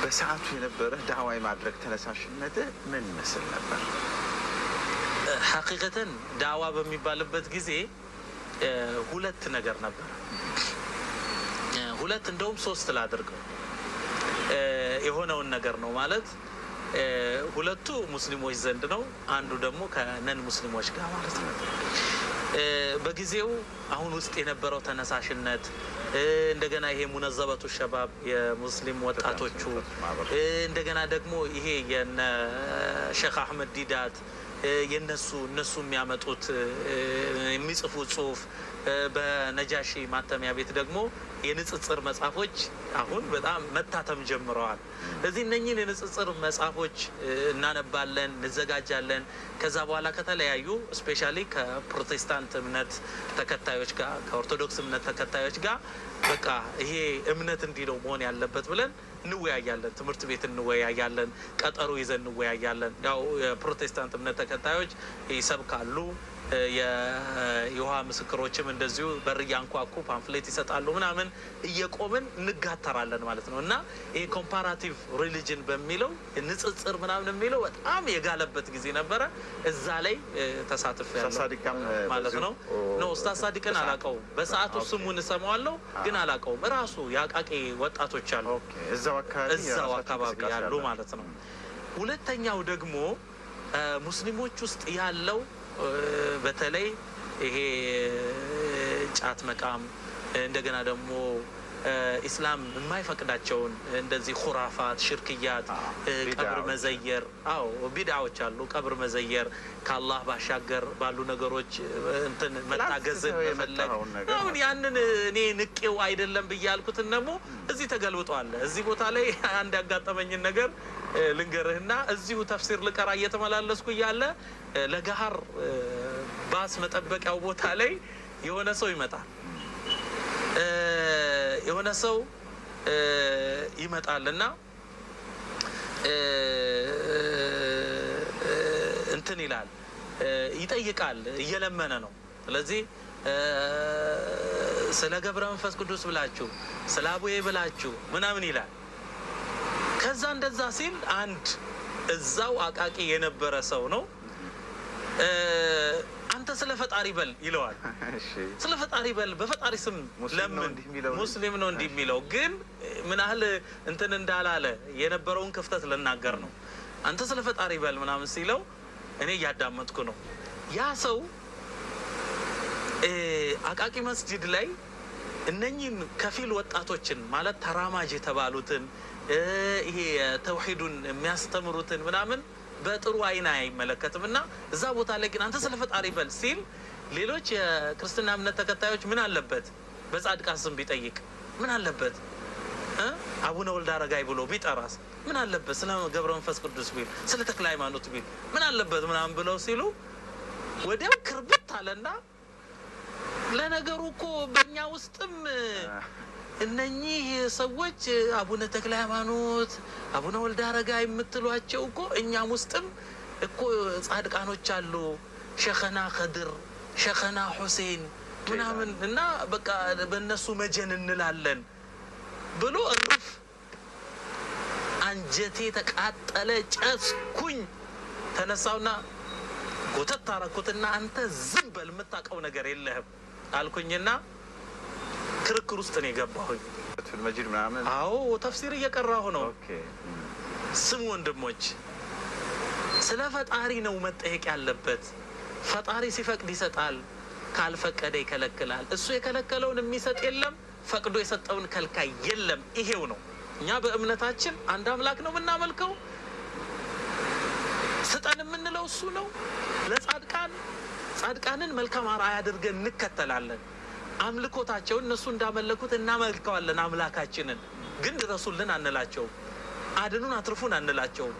በሰዓቱ የነበረህ ዳዕዋ የማድረግ ተነሳሽነትህ ምን ይመስል ነበር? ሐቂቀተን ዳዕዋ በሚባልበት ጊዜ ሁለት ነገር ነበር። ሁለት እንደውም ሶስት ላድርገው። የሆነውን ነገር ነው ማለት ሁለቱ ሙስሊሞች ዘንድ ነው፣ አንዱ ደግሞ ከነን ሙስሊሞች ጋር ማለት ነው። በጊዜው አሁን ውስጥ የነበረው ተነሳሽነት እንደገና ይሄ ሙነዘበቱ ሸባብ የሙስሊም ወጣቶቹ እንደገና ደግሞ ይሄ የነ ሼክ አህመድ ዲዳት የነሱ የሚያመጡት የሚጽፉት ጽሁፍ በነጃሺ ማተሚያ ቤት ደግሞ የንጽጽር መጽሐፎች አሁን በጣም መታተም ጀምረዋል። ስለዚህ እነኚህን የንጽጽር መጽሐፎች እናነባለን፣ እንዘጋጃለን። ከዛ በኋላ ከተለያዩ ስፔሻሊ ከፕሮቴስታንት እምነት ተከታዮች ጋር ከኦርቶዶክስ እምነት ተከታዮች ጋር በቃ ይሄ እምነት እንዲህ ነው መሆን ያለበት ብለን እንወያያለን። ትምህርት ቤት እንወያያለን፣ ቀጠሮ ይዘን እንወያያለን። ያው የፕሮቴስታንት እምነት ተከታዮች ይሰብካሉ፣ የይሖዋ ምስክሮችም እንደዚሁ በር እያንኳኩ ፓምፍሌት ይሰጣሉ ምናምን እየቆምን እንጋተራለን ማለት ነው። እና ይሄ ኮምፓራቲቭ ሪሊጅን በሚለው ንጽጽር ምናምን የሚለው በጣም የጋለበት ጊዜ ነበረ። እዛ ላይ ተሳትፍ ያለው ማለት ነው። ኡስታዝ ሳዲቅን አላውቀውም። በሰዓቱ ስሙን እሰማዋለሁ ግን አላውቀውም። እራሱ የአቃቂ ወጣቶች አሉ እዛው አካባቢ ያሉ ማለት ነው። ሁለተኛው ደግሞ ሙስሊሞች ውስጥ ያለው በተለይ ይሄ ጫት መቃም እንደገና ደግሞ ኢስላም የማይፈቅዳቸውን እንደዚህ ኩራፋት፣ ሽርክያት፣ ቀብር መዘየር፣ ቢድዓዎች አሉ። ቀብር መዘየር፣ ከአላህ ባሻገር ባሉ ነገሮች እንትን መታገዝን መፈለግ። አሁን ያንን እኔ ንቄው አይደለም ብዬ ያልኩትን ደግሞ እዚህ ተገልብጧል። እዚህ ቦታ ላይ አንድ ያጋጠመኝን ነገር ልንገርህና እዚሁ ተፍሲር ልቀራ እየተመላለስኩ እያለ ለገሃር ባስ መጠበቂያው ቦታ ላይ የሆነ ሰው ይመጣል። የሆነ ሰው ይመጣልና እንትን ይላል፣ ይጠይቃል፣ እየለመነ ነው። ስለዚህ ስለ ገብረ መንፈስ ቅዱስ ብላችሁ ስለ አቡዬ ብላችሁ ምናምን ይላል። ከዛ እንደዛ ሲል አንድ እዛው አቃቂ የነበረ ሰው ነው አንተ ስለ ፈጣሪ በል ይለዋል። ስለ ፈጣሪ በል በፈጣሪ ስም ለምን ሙስሊም ነው እንዲህ የሚለው ግን ምን ያህል እንትን እንዳላለ የነበረውን ክፍተት ልናገር ነው። አንተ ስለ ፈጣሪ በል ምናምን ሲለው እኔ እያዳመጥኩ ነው። ያ ሰው አቃቂ መስጂድ ላይ እነኚህን ከፊል ወጣቶችን ማለት ተራማጅ የተባሉትን ይሄ ተውሂዱን የሚያስተምሩትን ምናምን በጥሩ አይን አይመለከትም። እና እዛ ቦታ ላይ ግን አንተ ስለ ፈጣሪ በል ሲል ሌሎች የክርስትና እምነት ተከታዮች ምን አለበት በጻድቃን ስም ቢጠይቅ፣ ምን አለበት አቡነ ወልደ አረጋይ ብሎ ቢጠራስ፣ ምን አለበት ስለ ገብረ መንፈስ ቅዱስ ቢል፣ ስለ ተክለ ሃይማኖት ቢል ምን አለበት ምናምን ብለው ሲሉ ወዲያው ክርብት አለና ለነገሩ እኮ በእኛ ውስጥም እነኚህ ሰዎች አቡነ ተክለ ሃይማኖት፣ አቡነ ወልደ አረጋይ የምትሏቸው እኮ እኛም ውስጥም እኮ ጻድቃኖች አሉ፣ ሸኸና ኸድር፣ ሸኸና ሁሴን ምናምን እና በቃ በእነሱ መጀን እንላለን ብሎ እርፍ። አንጀቴ ተቃጠለ፣ ጨስኩኝ። ተነሳውና ጎተት አረኩትና አንተ ዝም በል የምታውቀው ነገር የለህም አልኩኝና ክርክር ውስጥ ነው የገባሁኝ። መጂድ ምናምን ተፍሲር እየቀራሁ ነው። ስሙ ወንድሞች፣ ስለ ፈጣሪ ነው መጠየቅ ያለበት። ፈጣሪ ሲፈቅድ ይሰጣል፣ ካልፈቀደ ይከለክላል። እሱ የከለከለውን የሚሰጥ የለም፣ ፈቅዶ የሰጠውን ከልካይ የለም። ይሄው ነው። እኛ በእምነታችን አንድ አምላክ ነው የምናመልከው። ስጠን የምንለው እሱ ነው። ጻድቃንን መልካም አርአያ አድርገን እንከተላለን። አምልኮታቸውን እነሱ እንዳመለኩት እናመልከዋለን። አምላካችንን ግን ድረሱልን አንላቸውም፣ አድኑን አትርፉን አንላቸውም።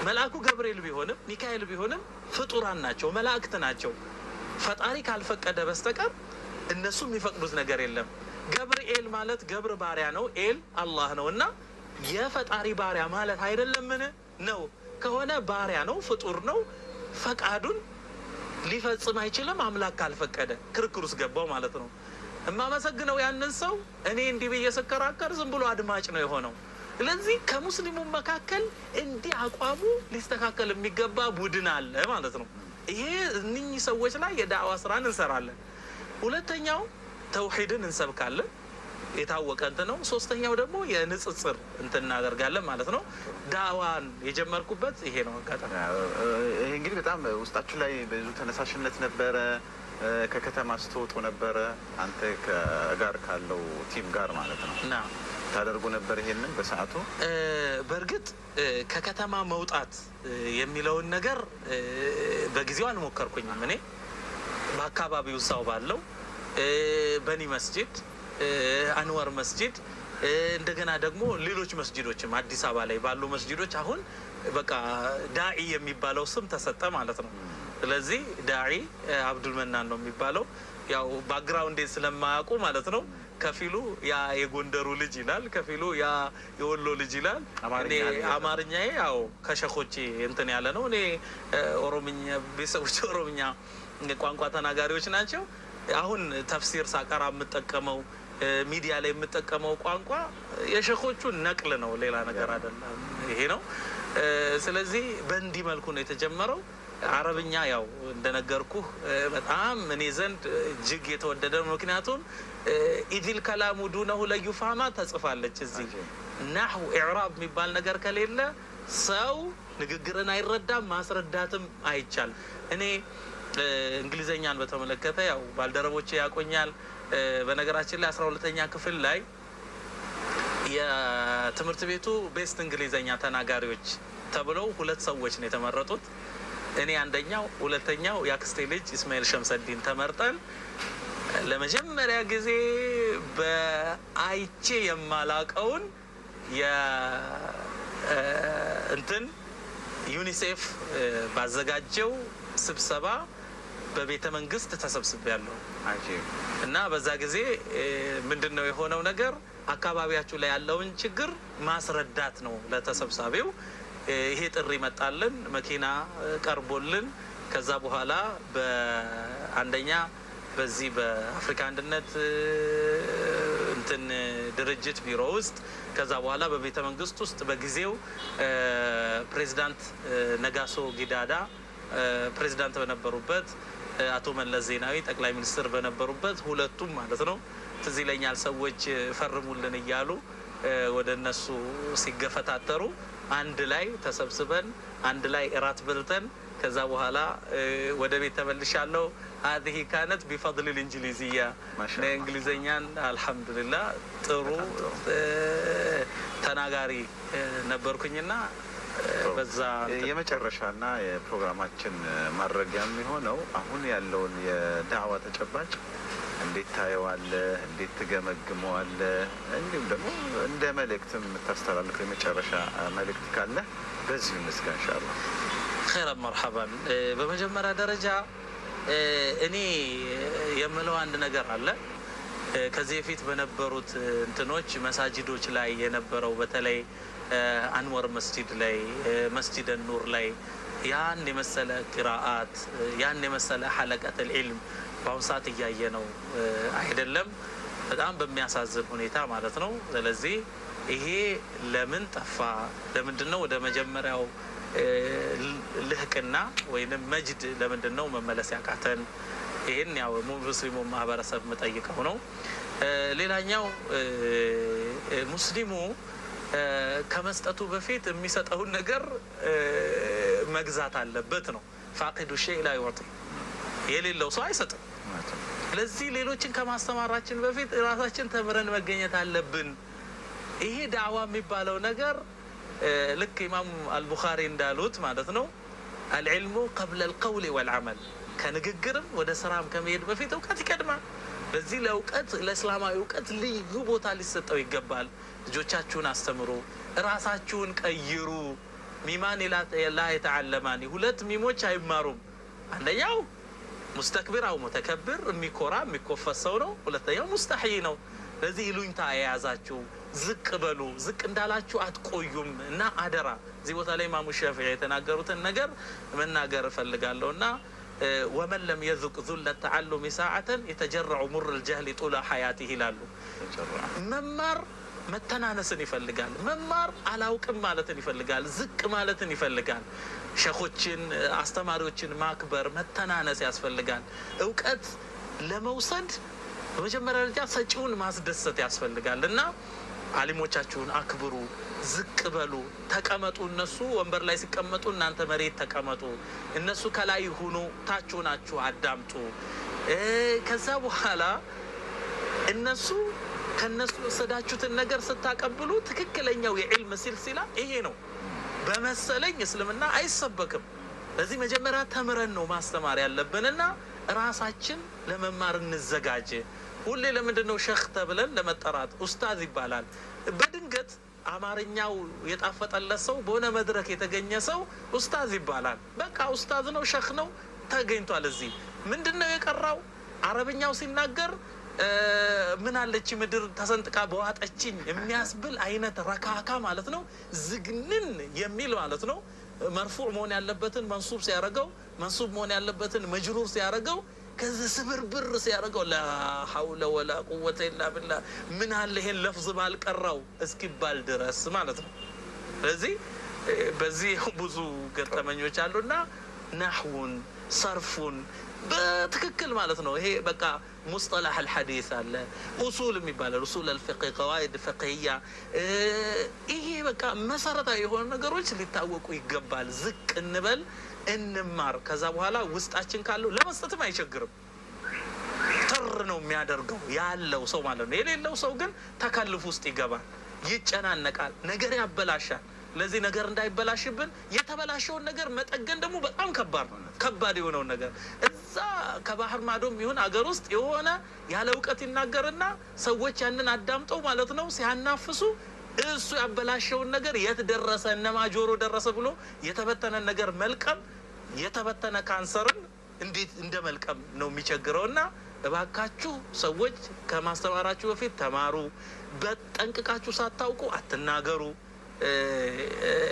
መልአኩ ገብርኤል ቢሆንም ሚካኤል ቢሆንም ፍጡራን ናቸው፣ መላእክት ናቸው። ፈጣሪ ካልፈቀደ በስተቀር እነሱ የሚፈቅዱት ነገር የለም። ገብርኤል ማለት ገብር ባሪያ ነው፣ ኤል አላህ ነው። እና የፈጣሪ ባሪያ ማለት አይደለምን? ነው ከሆነ ባሪያ ነው፣ ፍጡር ነው። ፈቃዱን ሊፈጽም አይችልም አምላክ ካልፈቀደ። ክርክር ውስጥ ገባው ማለት ነው። እማመሰግነው ያንን ሰው እኔ እንዲህ ብዬ ስከራከር ዝም ብሎ አድማጭ ነው የሆነው። ስለዚህ ከሙስሊሙ መካከል እንዲህ አቋሙ ሊስተካከል የሚገባ ቡድን አለ ማለት ነው። ይሄ እነኚህ ሰዎች ላይ የዳዕዋ ስራን እንሰራለን። ሁለተኛው ተውሂድን እንሰብካለን፣ የታወቀ እንትን ነው። ሶስተኛው ደግሞ የንጽጽር እንትን እናደርጋለን ማለት ነው። ዳዕዋን የጀመርኩበት ይሄ ነው አጋጣሚ። ይሄ እንግዲህ በጣም ውስጣችሁ ላይ ብዙ ተነሳሽነት ነበረ። ከከተማ ስትወጡ ነበረ አንተ ጋር ካለው ቲም ጋር ማለት ነው እና ታደርጉ ነበር ይሄንን በሰዓቱ? በእርግጥ ከከተማ መውጣት የሚለውን ነገር በጊዜው አልሞከርኩኝም። እኔ በአካባቢው እዛው ባለው በኒ መስጂድ፣ አንዋር መስጂድ፣ እንደገና ደግሞ ሌሎች መስጂዶችም አዲስ አበባ ላይ ባሉ መስጂዶች አሁን በቃ ዳዒ የሚባለው ስም ተሰጠ ማለት ነው። ስለዚህ ዳዒ አብዱል መናን ነው የሚባለው። ያው ባክግራውንድ ስለማያውቁ ማለት ነው። ከፊሉ ያ የጎንደሩ ልጅ ይላል፣ ከፊሉ ያ የወሎ ልጅ ይላል። እኔ አማርኛዬ ያው ከሸኾቼ እንትን ያለ ነው። እኔ ኦሮምኛ ቤተሰቦች ኦሮምኛ ቋንቋ ተናጋሪዎች ናቸው። አሁን ተፍሲር ሳቀራ የምጠቀመው ሚዲያ ላይ የምጠቀመው ቋንቋ የሸኾቹ ነቅል ነው፣ ሌላ ነገር አይደለም። ይሄ ነው። ስለዚህ በእንዲህ መልኩ ነው የተጀመረው። አረብኛ ያው እንደነገርኩህ በጣም እኔ ዘንድ እጅግ የተወደደ ነው። ምክንያቱም ኢዲል ከላሙ ዱነሁ ለዩፋማ ተጽፋለች። እዚህ ናህው ኢዕራብ የሚባል ነገር ከሌለ ሰው ንግግርን አይረዳም፣ ማስረዳትም አይቻልም። እኔ እንግሊዘኛን በተመለከተ ያው ባልደረቦቼ ያቆኛል። በነገራችን ላይ 12ኛ ክፍል ላይ የትምህርት ቤቱ ቤስት እንግሊዘኛ ተናጋሪዎች ተብለው 2 ሰዎች ነው የተመረጡት። እኔ አንደኛው፣ ሁለተኛው የአክስቴ ልጅ እስማኤል ሸምሰዲን ተመርጠን ለመጀመሪያ ጊዜ በአይቼ የማላቀውን እንትን ዩኒሴፍ ባዘጋጀው ስብሰባ በቤተ መንግስት ተሰብስቤያለሁ እና በዛ ጊዜ ምንድነው የሆነው ነገር አካባቢያችሁ ላይ ያለውን ችግር ማስረዳት ነው ለተሰብሳቢው። ይሄ ጥሪ መጣልን፣ መኪና ቀርቦልን ከዛ በኋላ በአንደኛ በዚህ በአፍሪካ አንድነት እንትን ድርጅት ቢሮ ውስጥ ከዛ በኋላ በቤተ መንግስት ውስጥ በጊዜው ፕሬዝዳንት ነጋሶ ጊዳዳ ፕሬዝዳንት በነበሩበት አቶ መለስ ዜናዊ ጠቅላይ ሚኒስትር በነበሩበት ሁለቱም ማለት ነው ትዝ ይለኛል ሰዎች ፈርሙልን እያሉ ወደ እነሱ ሲገፈታተሩ አንድ ላይ ተሰብስበን አንድ ላይ እራት በልተን ከዛ በኋላ ወደ ቤት ተመልሻለሁ። هذه كانت بفضل الانجليزيه እንግሊዘኛን አልহামዱሊላህ ጥሩ ተናጋሪ ነበርኩኝና በዛ የመጨረሻና የፕሮግራማችን ማድረጊያ የሚሆነው አሁን ያለውን የዳዕዋ ተጨባጭ እንዴት ታየዋለህ? እንዴት ትገመግመዋለህ? እንዲሁም ደግሞ እንደ መልእክትም የምታስተላልፈው የመጨረሻ መልእክት ካለ በዚህ ምስጋ ኢንሻአላህ። ኸይረ መርሐባን። በመጀመሪያ ደረጃ እኔ የምለው አንድ ነገር አለ። ከዚህ በፊት በነበሩት እንትኖች መሳጅዶች ላይ የነበረው በተለይ አንወር መስጂድ ላይ መስጂድ ኑር ላይ ያን የመሰለ ቅራአት ያን የመሰለ ሐለቀተል ዒልም በአሁኑ ሰዓት እያየ ነው አይደለም። በጣም በሚያሳዝን ሁኔታ ማለት ነው። ስለዚህ ይሄ ለምን ጠፋ? ለምንድን ነው ወደ መጀመሪያው ልህቅና ወይንም መጅድ ለምንድን ነው መመለስ ያቃተን? ይህን ያው ሙስሊሙ ማህበረሰብ መጠይቀው ነው። ሌላኛው ሙስሊሙ ከመስጠቱ በፊት የሚሰጠውን ነገር መግዛት አለበት ነው። ፋቂዱ ሸይእ ላ ዩዕጢ፣ የሌለው ሰው አይሰጥም። ስለዚህ ሌሎችን ከማስተማራችን በፊት ራሳችን ተምረን መገኘት አለብን። ይሄ ዳዕዋ የሚባለው ነገር ልክ ኢማም አልቡኻሪ እንዳሉት ማለት ነው አልዕልሙ ቀብለ አልቀውል ወልዓመል፣ ከንግግርም ወደ ስራም ከመሄድ በፊት እውቀት ይቀድማል። በዚህ ለእውቀት ለእስላማዊ እውቀት ልዩ ቦታ ሊሰጠው ይገባል። ልጆቻችሁን አስተምሩ፣ ራሳችሁን ቀይሩ። ሚማን ላ የተዓለማኒ፣ 2 ሚሞች አይማሩም። አንደኛው ሙስተክቢር አው ሙተከብር፣ የሚኮራ የሚኮፈስ ሰው ነው። ሁለተኛው ሙስተሕይ ነው። ለዚህ ይሉኝታ የያዛችሁ ዝቅ በሉ፣ ዝቅ እንዳላችሁ አትቆዩም እና አደራ። እዚህ ቦታ ላይ ኢማሙ ሻፊዒ የተናገሩትን ነገር መናገር እፈልጋለሁ እና ወመን ለም የዙቅ ዙለ ተዓሉሚ ሰዓተን የተጀረዑ ሙር ልጀህሊ ጡላ ሐያቲህ ይላሉ። መማር መተናነስን ይፈልጋል። መማር አላውቅም ማለትን ይፈልጋል። ዝቅ ማለትን ይፈልጋል። ሸኾችን አስተማሪዎችን ማክበር መተናነስ ያስፈልጋል። እውቀት ለመውሰድ በመጀመሪያ ደረጃ ሰጪውን ማስደሰት ያስፈልጋል እና አሊሞቻችሁን አክብሩ፣ ዝቅ በሉ፣ ተቀመጡ። እነሱ ወንበር ላይ ሲቀመጡ እናንተ መሬት ተቀመጡ። እነሱ ከላይ ሁኑ፣ ታች ሆናችሁ አዳምጡ። ከዛ በኋላ እነሱ ከነሱ የወሰዳችሁትን ነገር ስታቀብሉ ትክክለኛው የዕልም ሲልሲላ ይሄ ነው። በመሰለኝ እስልምና አይሰበክም። ለዚህ መጀመሪያ ተምረን ነው ማስተማር ያለብንና ራሳችን ለመማር እንዘጋጅ። ሁሌ ለምንድን ነው ሸኽ ተብለን ለመጠራት ኡስታዝ ይባላል? በድንገት አማርኛው የጣፈጠለት ሰው በሆነ መድረክ የተገኘ ሰው ኡስታዝ ይባላል። በቃ ኡስታዝ ነው፣ ሸኽ ነው፣ ተገኝቷል። እዚህ ምንድን ነው የቀራው? አረብኛው ሲናገር ምን አለች ምድር ተሰንጥቃ በዋጠችኝ የሚያስብል አይነት ረካካ ማለት ነው። ዝግንን የሚል ማለት ነው። መርፉዕ መሆን ያለበትን መንሱብ ሲያደርገው፣ መንሱብ መሆን ያለበትን መጅሩር ሲያደርገው፣ ከዚህ ስብርብር ሲያደርገው ላ ሐውለ ወላ ቁወተ ኢላ ቢላህ ምን አለ ይሄን ለፍዝ ባልቀራው እስኪባል ድረስ ማለት ነው። ስለዚህ በዚህ ብዙ ገጠመኞች አሉና ናህውን ሰርፉን በትክክል ማለት ነው። ይሄ በቃ ሙስጠላህ አልሐዲስ አለ፣ ኡሱል የሚባለው ኡሱል አልፊቅህ፣ ቀዋኢድ ፍቅህያ። ይሄ በቃ መሰረታዊ የሆኑ ነገሮች ሊታወቁ ይገባል። ዝቅ እንበል፣ እንማር። ከዛ በኋላ ውስጣችን ካለው ለመስጠትም አይቸግርም። ተር ነው የሚያደርገው ያለው ሰው ማለት ነው። የሌለው ሰው ግን ተከልፍ ውስጥ ይገባል፣ ይጨናነቃል፣ ነገር ያበላሻል። ለዚህ ነገር እንዳይበላሽብን የተበላሸውን ነገር መጠገን ደግሞ በጣም ከባድ የሆነውን ነገር እዛ ከባህር ማዶም ይሁን አገር ውስጥ የሆነ ያለ እውቀት ይናገርና ሰዎች ያንን አዳምጠው ማለት ነው ሲያናፍሱ እሱ ያበላሸውን ነገር የት ደረሰ እነማ ጆሮ ደረሰ ብሎ የተበተነ ነገር መልቀም የተበተነ ካንሰርን እንዴት እንደ መልቀም ነው የሚቸግረውና እባካችሁ ሰዎች ከማስተማራችሁ በፊት ተማሩ። በጠንቅቃችሁ ሳታውቁ አትናገሩ።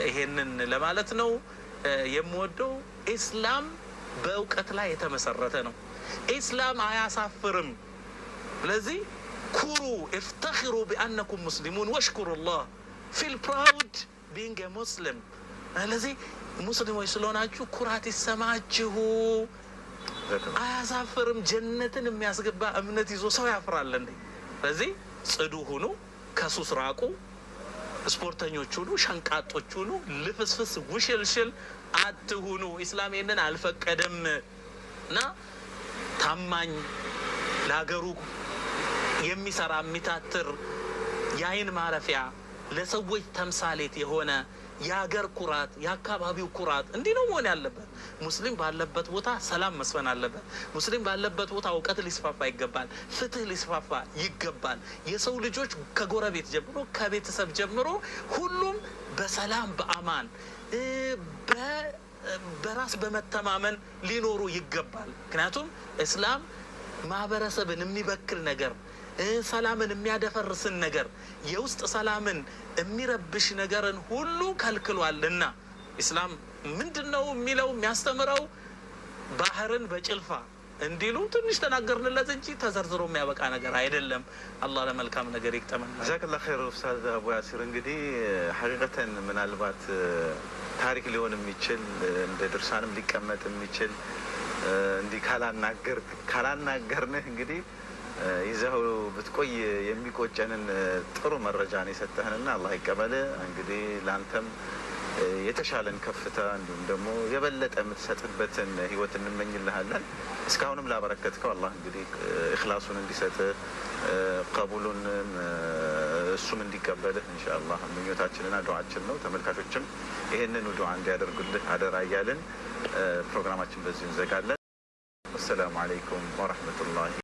ይሄንን ለማለት ነው የምወደው። ኢስላም በእውቀት ላይ የተመሰረተ ነው። ኢስላም አያሳፍርም። ስለዚህ ኩሩ እፍተኽሩ ቢአነኩም ሙስሊሙን ወሽኩሩ ላህ ፊል ፕራውድ ቢንግ ሙስሊም። ስለዚህ ሙስሊሞች ስለሆናችሁ ኩራት ይሰማችሁ። አያሳፍርም። ጀነትን የሚያስገባ እምነት ይዞ ሰው ያፍራል እንዴ? ስለዚህ ጽዱ ሁኑ፣ ከሱስ ራቁ፣ ስፖርተኞች ሁኑ፣ ሸንቃጦች ሁኑ፣ ልፍስፍስ ውሽልሽል አትሁኑ። ኢስላም ይህንን አልፈቀደም እና ታማኝ ለሀገሩ የሚሰራ የሚታትር የአይን ማረፊያ ለሰዎች ተምሳሌት የሆነ የሀገር ኩራት የአካባቢው ኩራት እንዲህ ነው መሆን ያለበት። ሙስሊም ባለበት ቦታ ሰላም መስፈን አለበት። ሙስሊም ባለበት ቦታ እውቀት ሊስፋፋ ይገባል። ፍትህ ሊስፋፋ ይገባል። የሰው ልጆች ከጎረቤት ጀምሮ ከቤተሰብ ጀምሮ ሁሉም በሰላም በአማን በራስ በመተማመን ሊኖሩ ይገባል። ምክንያቱም እስላም ማህበረሰብን የሚበክል ነገር ሰላምን የሚያደፈርስን ነገር የውስጥ ሰላምን የሚረብሽ ነገርን ሁሉ ከልክሏልና ኢስላም ምንድነው የሚለው የሚያስተምረው ባህርን በጭልፋ እንዲሉ ትንሽ ተናገርንለት እንጂ ተዘርዝሮ የሚያበቃ ነገር አይደለም። አላህ ለመልካም ነገር ይቅጠመን። ጀዛከላሁ ኸይር ኡስታዝ አቡ ያሲር። እንግዲህ ሐቂቀተን ምናልባት ታሪክ ሊሆን የሚችል እንደ ድርሳንም ሊቀመጥ የሚችል እንዲህ ካላናገርንህ እንግዲህ ይዘው ብትቆይ የሚቆጨንን ጥሩ መረጃ ነው የሰጠህንና አላህ ይቀበል። እንግዲህ ላንተም የተሻለን ከፍታ እንዲሁም ደግሞ የበለጠ የምትሰጥበትን ህይወት እንመኝልሃለን። እስካሁንም ላበረከትከው አላህ እንግዲህ ኢኽላሱን እንዲሰጥህ ቀቡሉን እሱም እንዲቀበልህ ኢንሻአላህ ምኞታችንና ዱዓችን ነው። ተመልካቾችም ይሄንን ዱዓ እንዲያደርጉልህ አደራ እያልን ፕሮግራማችን በዚሁ እንዘጋለን። አሰላሙ አለይኩም ወራህመቱላሂ